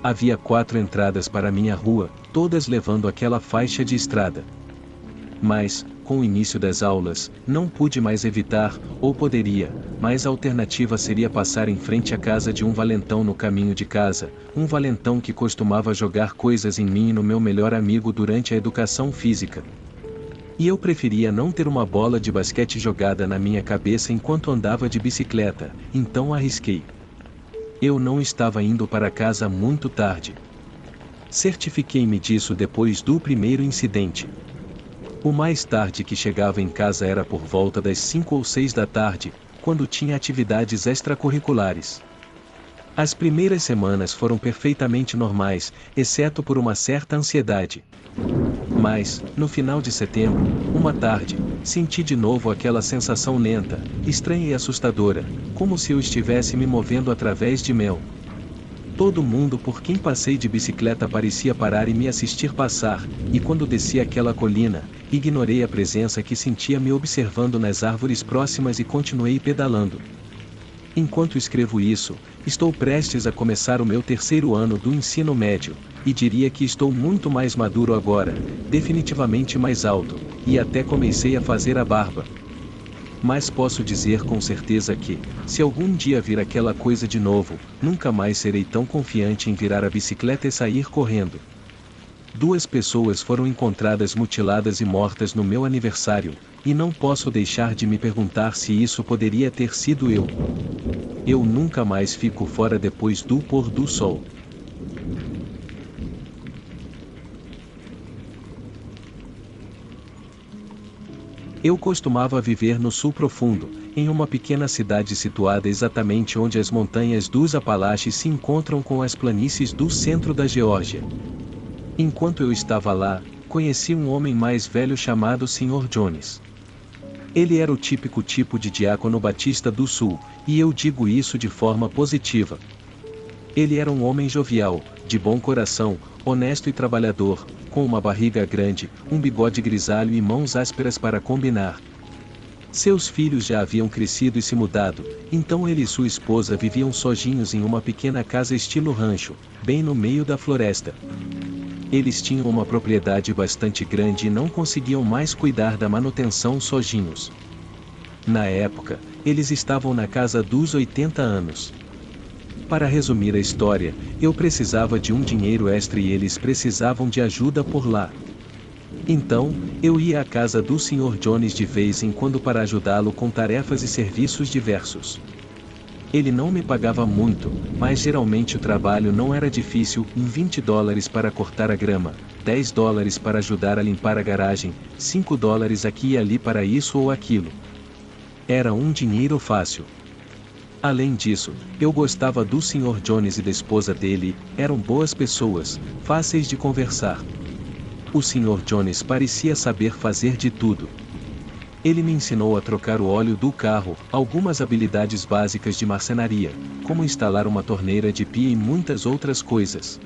Havia 4 entradas para minha rua, todas levando aquela faixa de estrada. Mas, com o início das aulas, não pude mais evitar, ou poderia, mas a alternativa seria passar em frente à casa de um valentão no caminho de casa, um valentão que costumava jogar coisas em mim e no meu melhor amigo durante a educação física. E eu preferia não ter uma bola de basquete jogada na minha cabeça enquanto andava de bicicleta, então arrisquei. Eu não estava indo para casa muito tarde. Certifiquei-me disso depois do primeiro incidente. O mais tarde que chegava em casa era por volta das 5 ou 6 da tarde, quando tinha atividades extracurriculares. As primeiras semanas foram perfeitamente normais, exceto por uma certa ansiedade. Mas, no final de setembro, uma tarde, senti de novo aquela sensação lenta, estranha e assustadora, como se eu estivesse me movendo através de mel. Todo mundo por quem passei de bicicleta parecia parar e me assistir passar, e quando desci aquela colina, ignorei a presença que sentia me observando nas árvores próximas e continuei pedalando. Enquanto escrevo isso, estou prestes a começar o meu 3º ano do ensino médio, e diria que estou muito mais maduro agora, definitivamente mais alto, e até comecei a fazer a barba. Mas posso dizer com certeza que, se algum dia vir aquela coisa de novo, nunca mais serei tão confiante em virar a bicicleta e sair correndo. 2 pessoas foram encontradas mutiladas e mortas no meu aniversário, e não posso deixar de me perguntar se isso poderia ter sido eu. Eu nunca mais fico fora depois do pôr do sol. Eu costumava viver no sul profundo, em uma pequena cidade situada exatamente onde as montanhas dos Apalaches se encontram com as planícies do centro da Geórgia. Enquanto eu estava lá, conheci um homem mais velho chamado Sr. Jones. Ele era o típico tipo de diácono batista do sul, e eu digo isso de forma positiva. Ele era um homem jovial, de bom coração, honesto e trabalhador, com uma barriga grande, um bigode grisalho e mãos ásperas para combinar. Seus filhos já haviam crescido e se mudado, então ele e sua esposa viviam sozinhos em uma pequena casa estilo rancho, bem no meio da floresta. Eles tinham uma propriedade bastante grande e não conseguiam mais cuidar da manutenção sozinhos. Na época, eles estavam na casa dos 80 anos. Para resumir a história, eu precisava de um dinheiro extra e eles precisavam de ajuda por lá. Então, eu ia à casa do Sr. Jones de vez em quando para ajudá-lo com tarefas e serviços diversos. Ele não me pagava muito, mas geralmente o trabalho não era difícil, $20 para cortar a grama, $10 para ajudar a limpar a garagem, $5 aqui e ali para isso ou aquilo. Era um dinheiro fácil. Além disso, eu gostava do Sr. Jones e da esposa dele, eram boas pessoas, fáceis de conversar. O Sr. Jones parecia saber fazer de tudo. Ele me ensinou a trocar o óleo do carro, algumas habilidades básicas de marcenaria, como instalar uma torneira de pia e muitas outras coisas.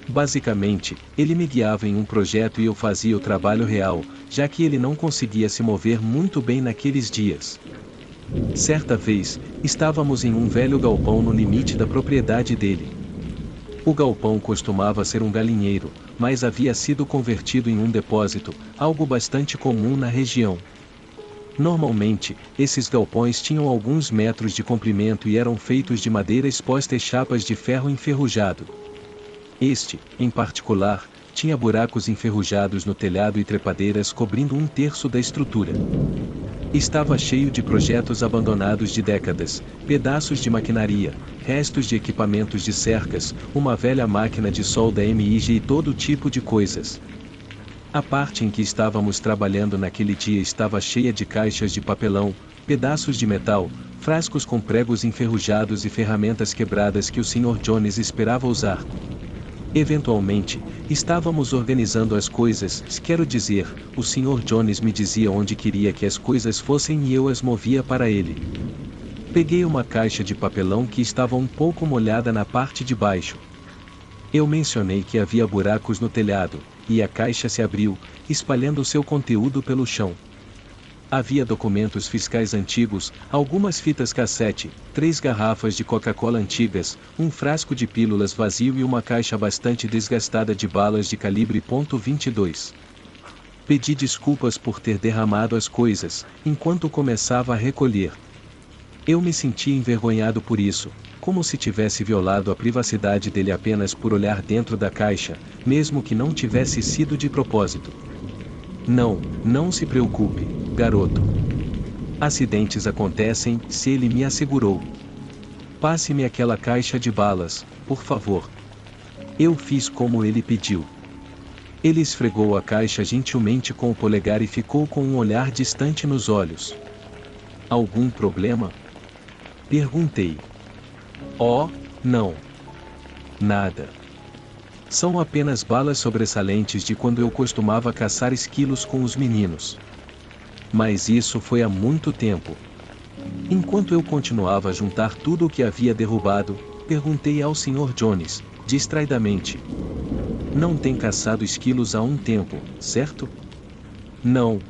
Basicamente, ele me guiava em um projeto e eu fazia o trabalho real, já que ele não conseguia se mover muito bem naqueles dias. Certa vez, estávamos em um velho galpão no limite da propriedade dele. O galpão costumava ser um galinheiro, mas havia sido convertido em um depósito, algo bastante comum na região. Normalmente, esses galpões tinham alguns metros de comprimento e eram feitos de madeira exposta e chapas de ferro enferrujado. Este, em particular, tinha buracos enferrujados no telhado e trepadeiras cobrindo 1/3 da estrutura. Estava cheio de projetos abandonados de décadas, pedaços de maquinaria, restos de equipamentos de cercas, uma velha máquina de solda MIG e todo tipo de coisas. A parte em que estávamos trabalhando naquele dia estava cheia de caixas de papelão, pedaços de metal, frascos com pregos enferrujados e ferramentas quebradas que o Sr. Jones esperava usar. Eventualmente, estávamos organizando as coisas, quero dizer, o Sr. Jones me dizia onde queria que as coisas fossem e eu as movia para ele. Peguei uma caixa de papelão que estava um pouco molhada na parte de baixo. Eu mencionei que havia buracos no telhado, e a caixa se abriu, espalhando seu conteúdo pelo chão. Havia documentos fiscais antigos, algumas fitas cassete, 3 garrafas de Coca-Cola antigas, um frasco de pílulas vazio e uma caixa bastante desgastada de balas de calibre .22. Pedi desculpas por ter derramado as coisas, enquanto começava a recolher. Eu me sentia envergonhado por isso, como se tivesse violado a privacidade dele apenas por olhar dentro da caixa, mesmo que não tivesse sido de propósito. Não se preocupe, garoto. Acidentes acontecem, se ele me assegurou. Passe-me aquela caixa de balas, por favor. Eu fiz como ele pediu. Ele esfregou a caixa gentilmente com o polegar e ficou com um olhar distante nos olhos. Algum problema? Perguntei. Oh, não. Nada. São apenas balas sobressalentes de quando eu costumava caçar esquilos com os meninos. Mas isso foi há muito tempo. Enquanto eu continuava a juntar tudo o que havia derrubado, perguntei ao Sr. Jones, distraidamente. Não tem caçado esquilos há um tempo, certo? Não,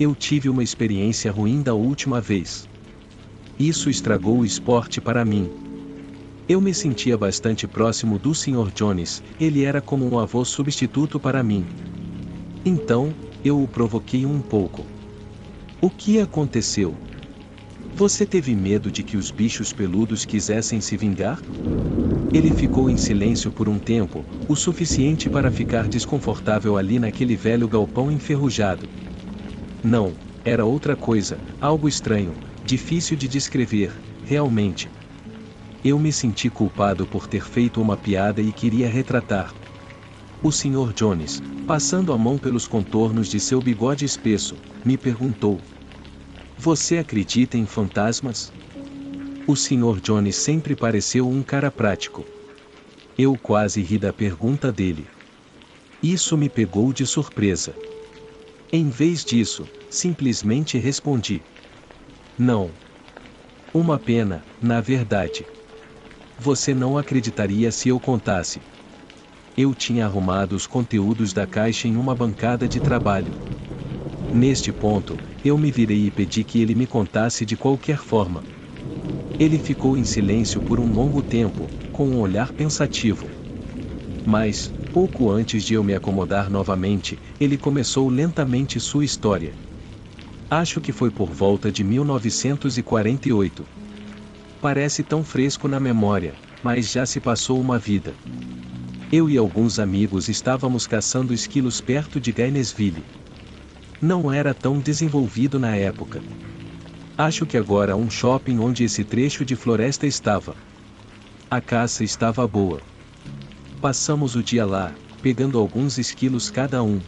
eu tive uma experiência ruim da última vez. Isso estragou o esporte para mim. Eu me sentia bastante próximo do Sr. Jones, ele era como um avô substituto para mim. Então, eu o provoquei um pouco. O que aconteceu? Você teve medo de que os bichos peludos quisessem se vingar? Ele ficou em silêncio por um tempo, o suficiente para ficar desconfortável ali naquele velho galpão enferrujado. Não, era outra coisa, algo estranho, difícil de descrever, realmente. Eu me senti culpado por ter feito uma piada e queria retratar. O Sr. Jones, passando a mão pelos contornos de seu bigode espesso, me perguntou: Você acredita em fantasmas? O Sr. Jones sempre pareceu um cara prático. Eu quase ri da pergunta dele. Isso me pegou de surpresa. Em vez disso, simplesmente respondi: Não. Uma pena, na verdade. Você não acreditaria se eu contasse. Eu tinha arrumado os conteúdos da caixa em uma bancada de trabalho. Neste ponto, eu me virei e pedi que ele me contasse de qualquer forma. Ele ficou em silêncio por um longo tempo, com um olhar pensativo. Mas, pouco antes de eu me acomodar novamente, ele começou lentamente sua história. Acho que foi por volta de 1948. Parece tão fresco na memória, mas já se passou uma vida. Eu e alguns amigos estávamos caçando esquilos perto de Gainesville. Não era tão desenvolvido na época. Acho que agora há um shopping onde esse trecho de floresta estava. A caça estava boa. Passamos o dia lá, pegando alguns esquilos cada um.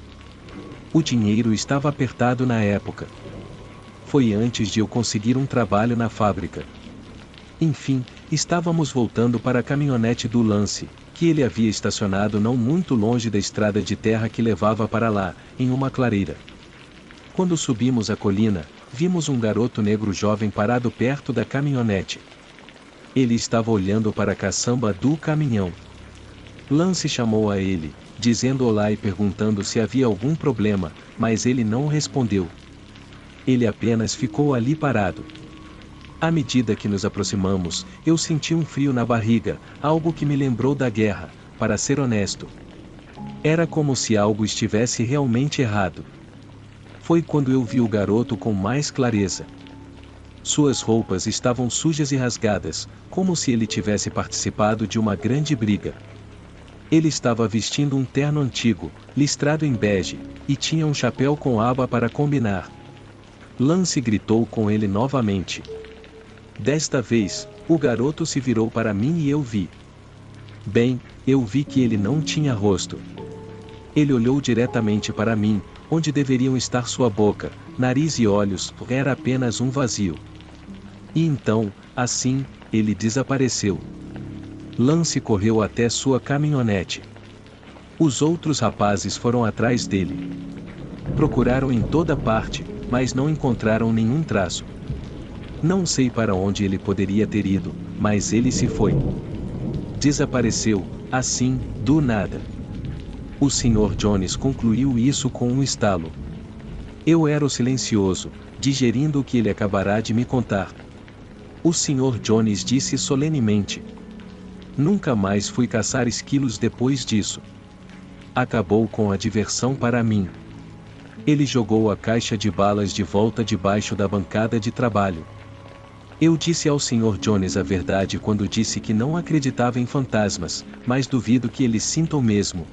O dinheiro estava apertado na época. Foi antes de eu conseguir um trabalho na fábrica. Enfim, estávamos voltando para a caminhonete do Lance, que ele havia estacionado não muito longe da estrada de terra que levava para lá, em uma clareira. Quando subimos a colina, vimos um garoto negro jovem parado perto da caminhonete. Ele estava olhando para a caçamba do caminhão. Lance chamou a ele, dizendo olá e perguntando se havia algum problema, mas ele não respondeu. Ele apenas ficou ali parado. À medida que nos aproximamos, eu senti um frio na barriga, algo que me lembrou da guerra, para ser honesto. Era como se algo estivesse realmente errado. Foi quando eu vi o garoto com mais clareza. Suas roupas estavam sujas e rasgadas, como se ele tivesse participado de uma grande briga. Ele estava vestindo um terno antigo, listrado em bege, e tinha um chapéu com aba para combinar. Lance gritou com ele novamente. Desta vez, o garoto se virou para mim e eu vi. Eu vi que ele não tinha rosto. Ele olhou diretamente para mim, Onde deveriam estar sua boca, nariz e olhos, era apenas um vazio. E então, assim, ele desapareceu. Lance correu até sua caminhonete. Os outros rapazes foram atrás dele. Procuraram em toda parte, mas não encontraram nenhum traço. Não sei para onde ele poderia ter ido, mas ele se foi. Desapareceu, assim, do nada. O Sr. Jones concluiu isso com um estalo. Eu era o silencioso, digerindo o que ele acabará de me contar. O Sr. Jones disse solenemente. Nunca mais fui caçar esquilos depois disso. Acabou com a diversão para mim. Ele jogou a caixa de balas de volta debaixo da bancada de trabalho. Eu disse ao Sr. Jones a verdade quando disse que não acreditava em fantasmas, mas duvido que eles sintam mesmo.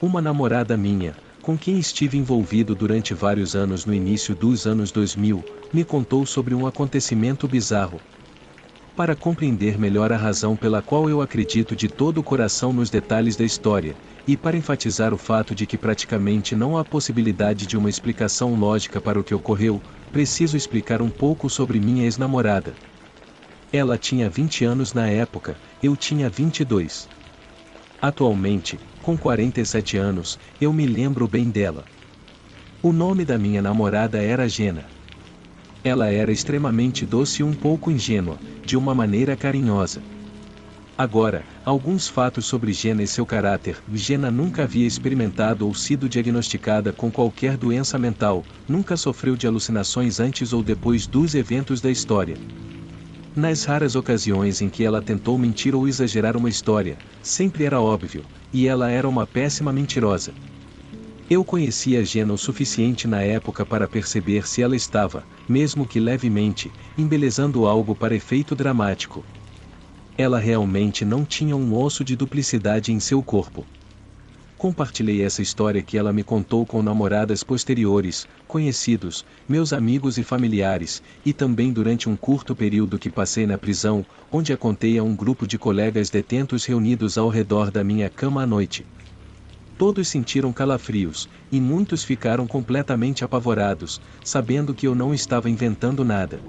Uma namorada minha, com quem estive envolvido durante vários anos no início dos anos 2000, me contou sobre um acontecimento bizarro. Para compreender melhor a razão pela qual eu acredito de todo o coração nos detalhes da história, e para enfatizar o fato de que praticamente não há possibilidade de uma explicação lógica para o que ocorreu, preciso explicar um pouco sobre minha ex-namorada. Ela tinha 20 anos na época, eu tinha 22. Atualmente, com 47 anos, eu me lembro bem dela. O nome da minha namorada era Jenna. Ela era extremamente doce e um pouco ingênua, de uma maneira carinhosa. Agora, alguns fatos sobre Jenna e seu caráter. Jenna nunca havia experimentado ou sido diagnosticada com qualquer doença mental, nunca sofreu de alucinações antes ou depois dos eventos da história. Nas raras ocasiões em que ela tentou mentir ou exagerar uma história, sempre era óbvio, e ela era uma péssima mentirosa. Eu conhecia Jenna o suficiente na época para perceber se ela estava, mesmo que levemente, embelezando algo para efeito dramático. Ela realmente não tinha um osso de duplicidade em seu corpo. Compartilhei essa história que ela me contou com namoradas posteriores, conhecidos, meus amigos e familiares, e também durante um curto período que passei na prisão, onde a contei a um grupo de colegas detentos reunidos ao redor da minha cama à noite. Todos sentiram calafrios, e muitos ficaram completamente apavorados, sabendo que eu não estava inventando nada.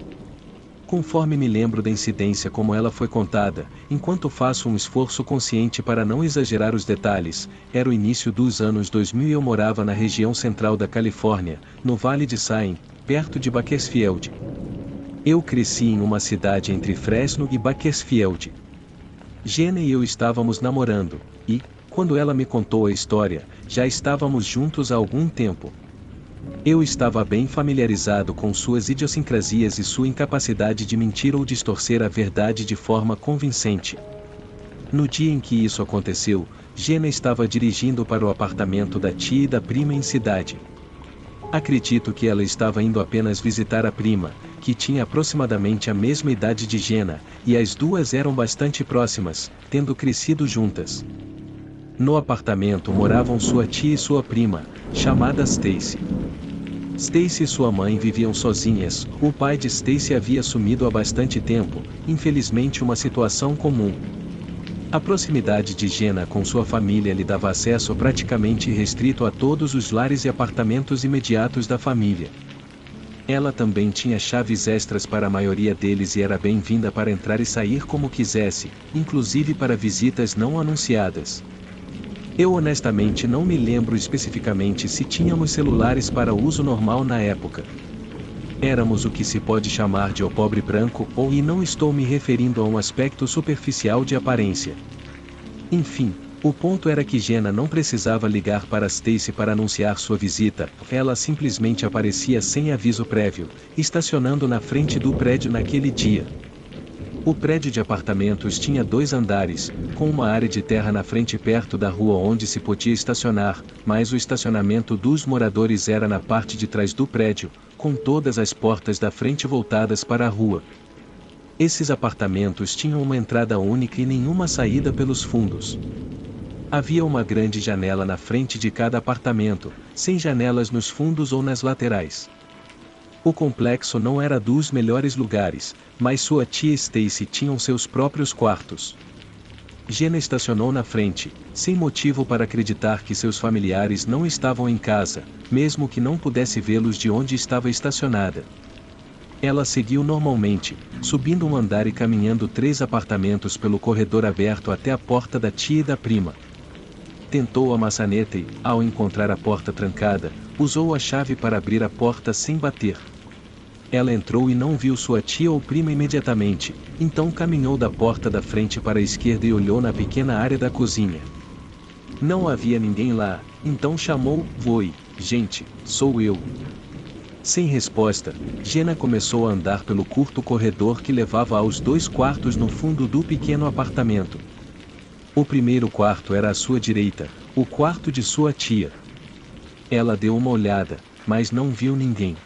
Conforme me lembro da incidência como ela foi contada, enquanto faço um esforço consciente para não exagerar os detalhes, era o início dos anos 2000 e eu morava na região central da Califórnia, no Vale de Sain, perto de Bakersfield. Eu cresci em uma cidade entre Fresno e Bakersfield. Jenna e eu estávamos namorando, e, quando ela me contou a história, já estávamos juntos há algum tempo. Eu estava bem familiarizado com suas idiosincrasias e sua incapacidade de mentir ou distorcer a verdade de forma convincente. No dia em que isso aconteceu, Jenna estava dirigindo para o apartamento da tia e da prima em cidade. Acredito que ela estava indo apenas visitar a prima, que tinha aproximadamente a mesma idade de Jenna, e as duas eram bastante próximas, tendo crescido juntas. No apartamento moravam sua tia e sua prima, chamada Stacy. Stacy e sua mãe viviam sozinhas, o pai de Stacy havia sumido há bastante tempo, infelizmente uma situação comum. A proximidade de Jenna com sua família lhe dava acesso praticamente irrestrito a todos os lares e apartamentos imediatos da família. Ela também tinha chaves extras para a maioria deles e era bem-vinda para entrar e sair como quisesse, inclusive para visitas não anunciadas. Eu honestamente não me lembro especificamente se tínhamos celulares para uso normal na época. Éramos o que se pode chamar de o pobre branco, e não estou me referindo a um aspecto superficial de aparência. Enfim, o ponto era que Jenna não precisava ligar para Stacy para anunciar sua visita, ela simplesmente aparecia sem aviso prévio, estacionando na frente do prédio naquele dia. O prédio de apartamentos tinha 2 andares, com uma área de terra na frente perto da rua onde se podia estacionar, mas o estacionamento dos moradores era na parte de trás do prédio, com todas as portas da frente voltadas para a rua. Esses apartamentos tinham uma entrada única e nenhuma saída pelos fundos. Havia uma grande janela na frente de cada apartamento, sem janelas nos fundos ou nas laterais. O complexo não era dos melhores lugares, mas sua tia Stacy tinha seus próprios quartos. Jenna estacionou na frente, sem motivo para acreditar que seus familiares não estavam em casa, mesmo que não pudesse vê-los de onde estava estacionada. Ela seguiu normalmente, subindo um andar e caminhando 3 apartamentos pelo corredor aberto até a porta da tia e da prima. Tentou a maçaneta e, ao encontrar a porta trancada, usou a chave para abrir a porta sem bater. Ela entrou e não viu sua tia ou prima imediatamente, então caminhou da porta da frente para a esquerda e olhou na pequena área da cozinha. Não havia ninguém lá, então chamou: "Oi, gente, sou eu." Sem resposta, Jenna começou a andar pelo curto corredor que levava aos 2 quartos no fundo do pequeno apartamento. O primeiro quarto era à sua direita, o quarto de sua tia. Ela deu uma olhada, mas não viu ninguém.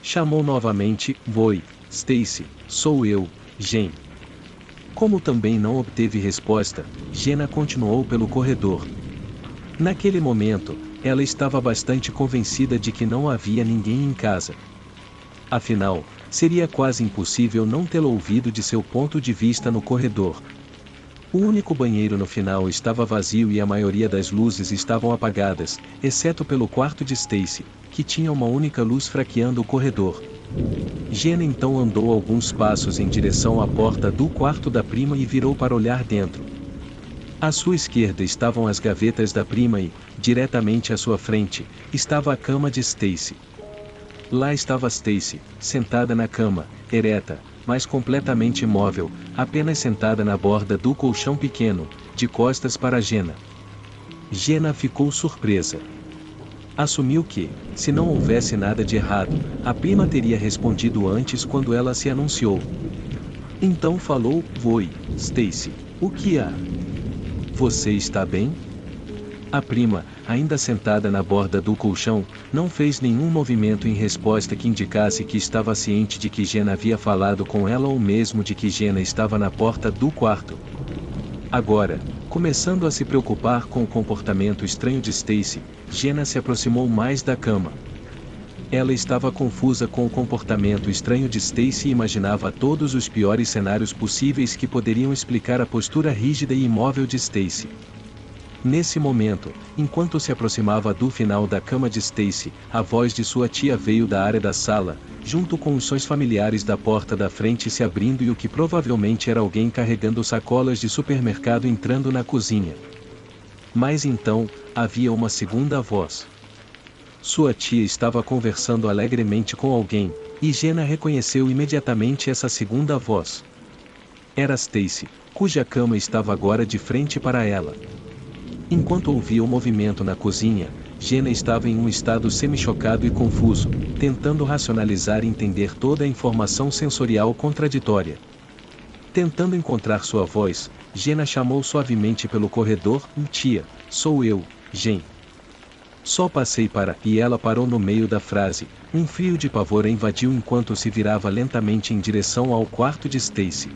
Chamou novamente: "Oi, Stacy, sou eu, Jen." Como também não obteve resposta, Jenna continuou pelo corredor. Naquele momento, ela estava bastante convencida de que não havia ninguém em casa. Afinal, seria quase impossível não tê-lo ouvido de seu ponto de vista no corredor. O único banheiro no final estava vazio e a maioria das luzes estavam apagadas, exceto pelo quarto de Stacy, que tinha uma única luz fraqueando o corredor. Jenna então andou alguns passos em direção à porta do quarto da prima e virou para olhar dentro. À sua esquerda estavam as gavetas da prima e, diretamente à sua frente, estava a cama de Stacy. Lá estava Stacy, sentada na cama, ereta, mas completamente imóvel, apenas sentada na borda do colchão pequeno, de costas para Jenna. Jenna ficou surpresa. Assumiu que, se não houvesse nada de errado, a prima teria respondido antes quando ela se anunciou. Então falou: "Oi, Stacy, o que há? Você está bem?" A prima, ainda sentada na borda do colchão, não fez nenhum movimento em resposta que indicasse que estava ciente de que Jenna havia falado com ela ou mesmo de que Jenna estava na porta do quarto. Agora, começando a se preocupar com o comportamento estranho de Stacy, Jenna se aproximou mais da cama. Ela estava confusa com o comportamento estranho de Stacy e imaginava todos os piores cenários possíveis que poderiam explicar a postura rígida e imóvel de Stacy. Nesse momento, enquanto se aproximava do final da cama de Stacy, a voz de sua tia veio da área da sala, junto com os sons familiares da porta da frente se abrindo e o que provavelmente era alguém carregando sacolas de supermercado entrando na cozinha. Mas então, havia uma segunda voz. Sua tia estava conversando alegremente com alguém, e Jenna reconheceu imediatamente essa segunda voz. Era Stacy, cuja cama estava agora de frente para ela. Enquanto ouvia o movimento na cozinha, Jenna estava em um estado semi-chocado e confuso, tentando racionalizar e entender toda a informação sensorial contraditória. Tentando encontrar sua voz, Jenna chamou suavemente pelo corredor: "Tia, sou eu, Jen." Só passei para... E ela parou no meio da frase. Um frio de pavor a invadiu enquanto se virava lentamente em direção ao quarto de Stacy.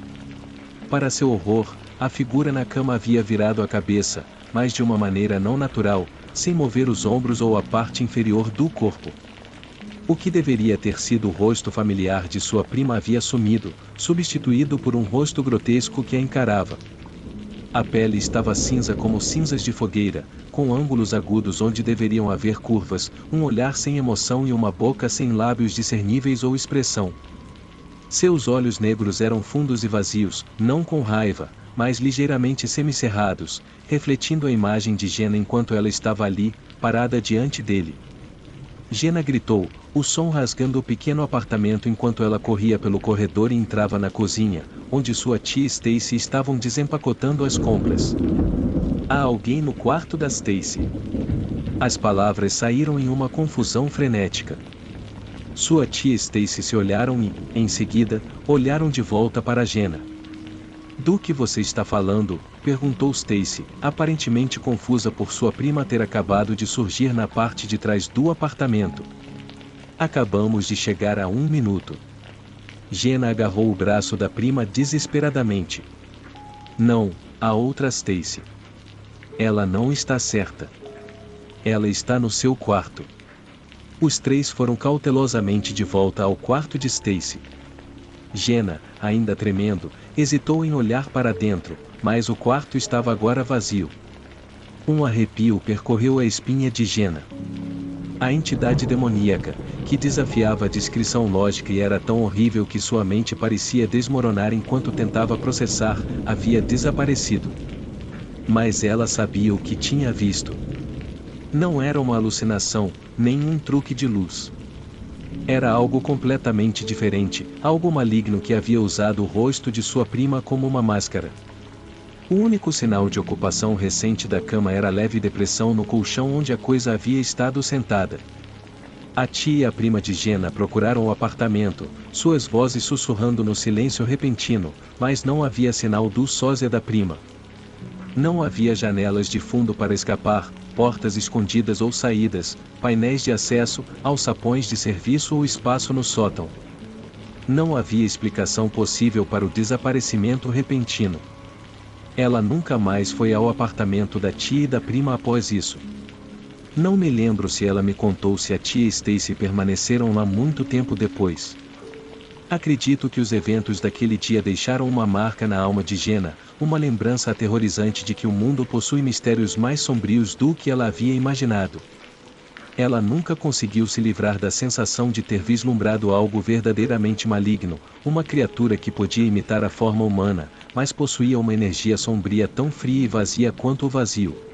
Para seu horror, a figura na cama havia virado a cabeça, mas de uma maneira não natural, sem mover os ombros ou a parte inferior do corpo. O que deveria ter sido o rosto familiar de sua prima havia sumido, substituído por um rosto grotesco que a encarava. A pele estava cinza como cinzas de fogueira, com ângulos agudos onde deveriam haver curvas, um olhar sem emoção e uma boca sem lábios discerníveis ou expressão. Seus olhos negros eram fundos e vazios, não com raiva, mas ligeiramente semicerrados, refletindo a imagem de Jenna enquanto ela estava ali, parada diante dele. Jenna gritou, o som rasgando o pequeno apartamento enquanto ela corria pelo corredor e entrava na cozinha, onde sua tia e Stacy estavam desempacotando as compras. "Há alguém no quarto da Stacy." As palavras saíram em uma confusão frenética. Sua tia e Stacy se olharam e, em seguida, olharam de volta para Jenna. "Do que você está falando?" perguntou Stacy, aparentemente confusa por sua prima ter acabado de surgir na parte de trás do apartamento. "Acabamos de chegar há 1 minuto." Jenna agarrou o braço da prima desesperadamente. "Não, a outra Stacy. Ela não está certa. Ela está no seu quarto." Os 3 foram cautelosamente de volta ao quarto de Stacy. Jenna, ainda tremendo, hesitou em olhar para dentro, mas o quarto estava agora vazio. Um arrepio percorreu a espinha de Jenna. A entidade demoníaca, que desafiava a descrição lógica e era tão horrível que sua mente parecia desmoronar enquanto tentava processar, havia desaparecido. Mas ela sabia o que tinha visto. Não era uma alucinação, nem um truque de luz. Era algo completamente diferente, algo maligno que havia usado o rosto de sua prima como uma máscara. O único sinal de ocupação recente da cama era a leve depressão no colchão onde a coisa havia estado sentada. A tia e a prima de Jenna procuraram o apartamento, suas vozes sussurrando no silêncio repentino, mas não havia sinal do sósia da prima. Não havia janelas de fundo para escapar, portas escondidas ou saídas, painéis de acesso, alçapões de serviço ou espaço no sótão. Não havia explicação possível para o desaparecimento repentino. Ela nunca mais foi ao apartamento da tia e da prima após isso. Não me lembro se ela me contou se a tia e Stacy permaneceram lá muito tempo depois. Acredito que os eventos daquele dia deixaram uma marca na alma de Jenna, uma lembrança aterrorizante de que o mundo possui mistérios mais sombrios do que ela havia imaginado. Ela nunca conseguiu se livrar da sensação de ter vislumbrado algo verdadeiramente maligno, uma criatura que podia imitar a forma humana, mas possuía uma energia sombria tão fria e vazia quanto o vazio.